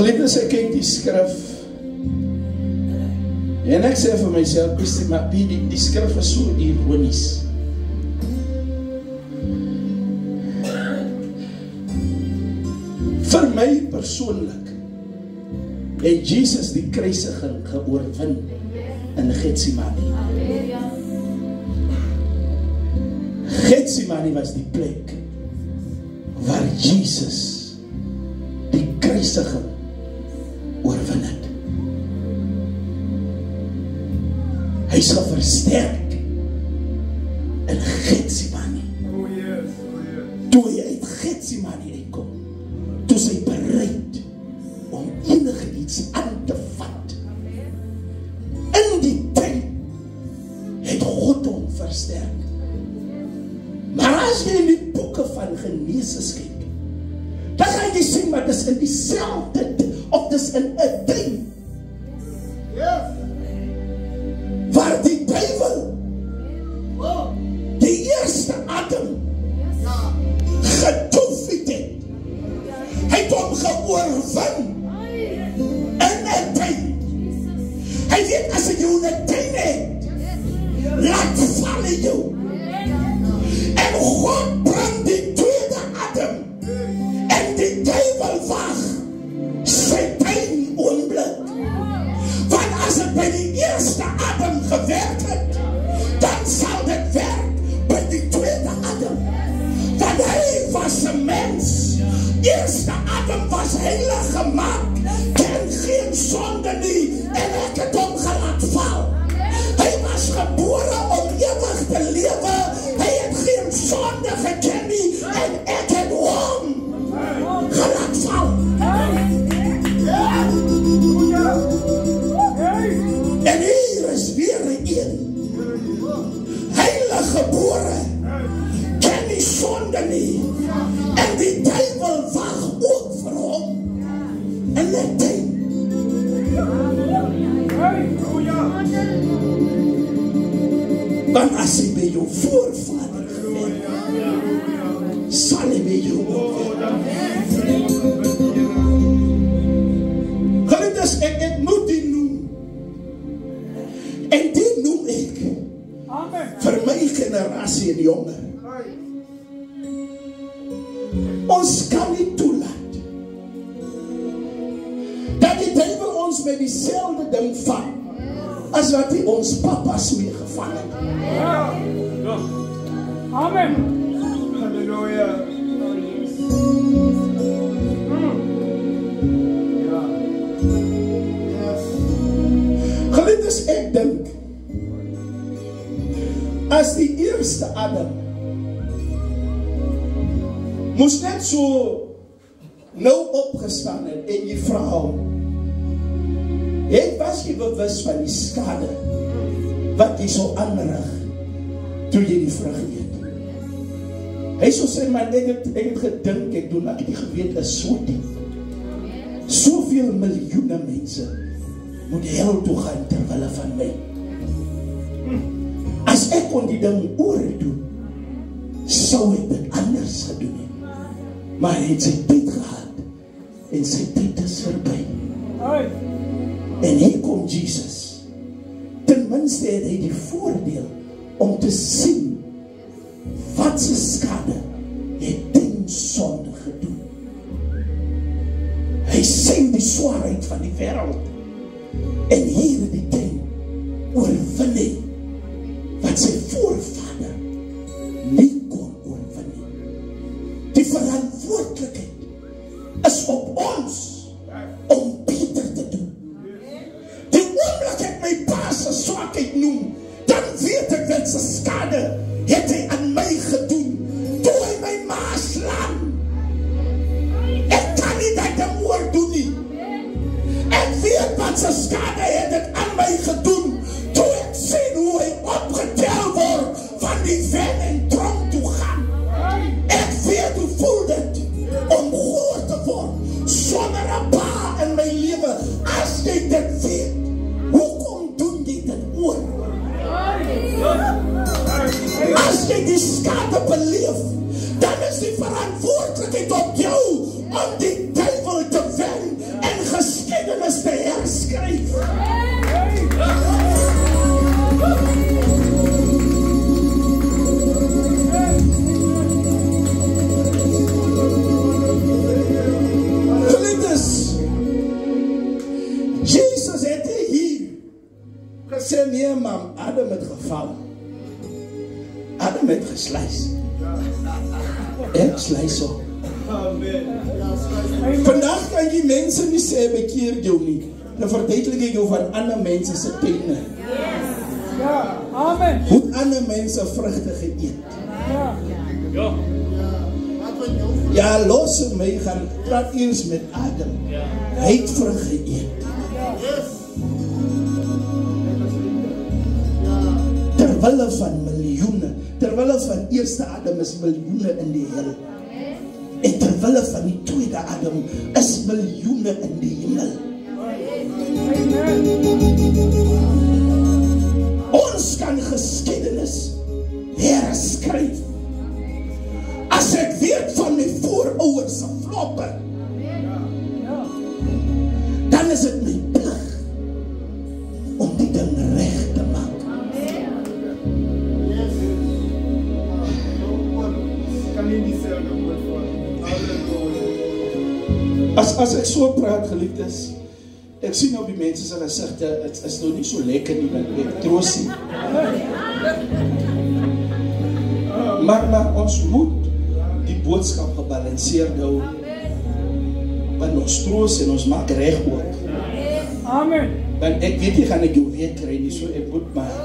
Geliefdes, ek kyk die skrif en ek sê vir myself, die skrif is so ironies. Vir my persoonlik het Jesus die kruisiging geoorwin in Getsemane. Getsemane was die plek waar Jesus die kruisiging oorwin het. Hy is versterk in Getsemane. Toe hy uit Getsemane uitkom, toe is hy bereid om enige iets aan te vat. In die tyd het God hom versterk. Maar as jy in die boeke van Genesis kyk, dan gaan jy sien, maar dit is in dieselfde, of dit is in 'n tyd waar die duivel die eerste Adam gedoef het. Hy het hom geoorwin in 'n tyd. Hy weet, as jy jou 'n tyd het, laat val in jou. En God bring die tweede Adam en die duivel wag sy tyd onblik. Want as het by die eerste Adam gewerk het, dan sal dit werk by die tweede Adam. Want hy was 'n mens. Eerste Adam was heilig gemaak, ken geen sonde nie, en ek het hom gelaat val. Hy was gebore om ewig te lewe, hy het geen sonde geken nie, en ek het hom gelaat val. En hier is weer een, heilig gebore, ken die sonde nie, en die duivel wag ook vir hom in die tyd. Want as hy by jou voorvader gewerk, sal hy by jou ook werk. Geliefdes, ek moet die noem. En die noem ek vir my generasie en jonger. Ons kan nie toelaat dat die duivel ons met dieselfde ding vang as wat hy ons papas mee gevang het. Amen. Halleluja. Geliefdes, ek dink as die eerste Adam moes net so nou opgestaan het en jy vra hom, was jy bewus van die skade wat jy so aanrig toe jy die vrug eet? Hy so sê, maar ek het gedink, ek doen, ek het nie geweet is so diep. Soveel miljoene mense moet hel toe gaan terwille van my. As ek kon die ding oor doen, sou ek dit anders gedoen het. Maar hy het sy tyd gehad en sy tyd is verby. En hier kom Jesus. Ten minste het hy die voordeel om te sien wat sy skade het ten sonde gedoen. Hy sien die swaarheid van die wêreld en hier die ding oorwin hy wat sy voorvader nie kon oorwin nie. Die verantwoordelikheid is op ons om beter te doen. Die oomblik ek my pa se swakheid noem, dan weet ek wat sy skade het hy aan my gedoen toe hy my ma slaan. Ek kan nie dat ding oordoen nie. Ek weet wat sy skade het dit aan my gedoen toe ek sien hoe hy opgetel word van die ven en tronk toe gaan. Ek weet hoe voel dit om groot te word sonder 'n pa in my lewe. As jy dit weet, hoekom doen jy dit oor? As jy die skade beleef, dan is die verantwoordelikheid verantwoordelijkheid op jou om die duivel te wen en geskiedenis te herskryf. Geliefdes, Jesus het hier gesê, nee man, Adam het geval. Adam het gesluis. Ek sluis op. Vandaag kan jy mense nie sê bekeer jou nie. Dan verduidelik ek jou van ander mense se tene. Ja, amen. Hoe ander mense vrugte geëet. Ja. Ja, los my, gaan praat eens met Adam. Hy het vrug geëet. Terwille van miljoene, terwille van eerste Adam is miljoene in die hel. En terwille van die tweede Adam is miljoene in die hemel. Ons kan geskiedenis herskryf. As ek weet van my voorouers se floppe, dan is dit my plig om die ding reg te maak. As ek so praat, geliefdes, ek sien op die mense se gesigte, het is nou nie so lekker nie, want ek troos nie. Maar ons moet die boodskap gebalanceerd hou, want ons troos en ons maak reg ook. Amen. Want ek weet nie, gaan ek jou weer kry nie, so ek moet maar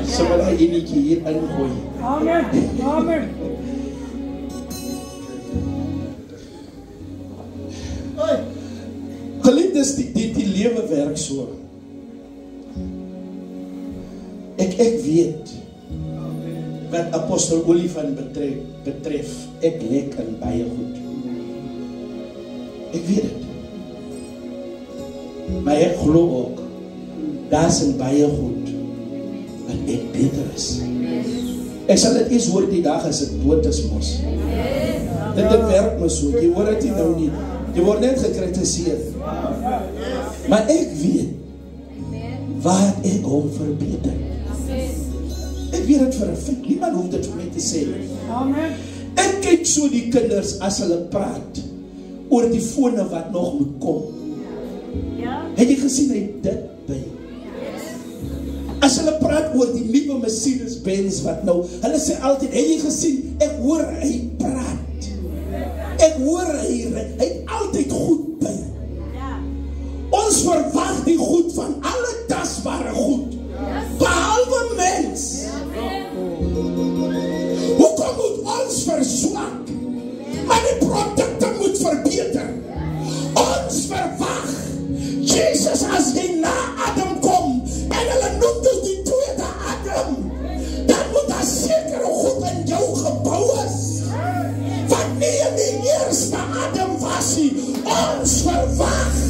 so wil hy enetjie hier ingooi. Amen. Amen. Geliefdes, die lewe werk so. Ek weet wat apostel Olifant betref, ek lek in baie goed. Ek weet het. Maar ek glo ook, daar is in baie goed wat ek beter is. Ek sal dit eers hoor die dag as het dood is mos. Dit werk my so, jy hoor het nie nou nie. Jy word net gekritiseer. Maar ek weet waar ek hom verbeter. Ek weet het vir 'n feit. Niemand hoef dit vir my te sê. Amen. Ek kyk so die kinders as hulle praat oor die fone wat nog moet kom. Het jy gesien hy dit by? As hulle praat oor die nuwe Mercedes-Benz wat nou, hulle sê altyd, het jy gesien, ek hoor hy praat. Ek hoor hy het altyd goed by. Ons verwag die goed van alle tasbare goed, behalwe mens. Hoekom moet ons verswak? Maar die produkte moet verbeter. Ons verwag Jesus as hy na Adam kom en hulle noem dit die tweede Adam, dan moet daar sekere goed in jou gebou is wat nie in die eerste Adam was nie. Ons verwag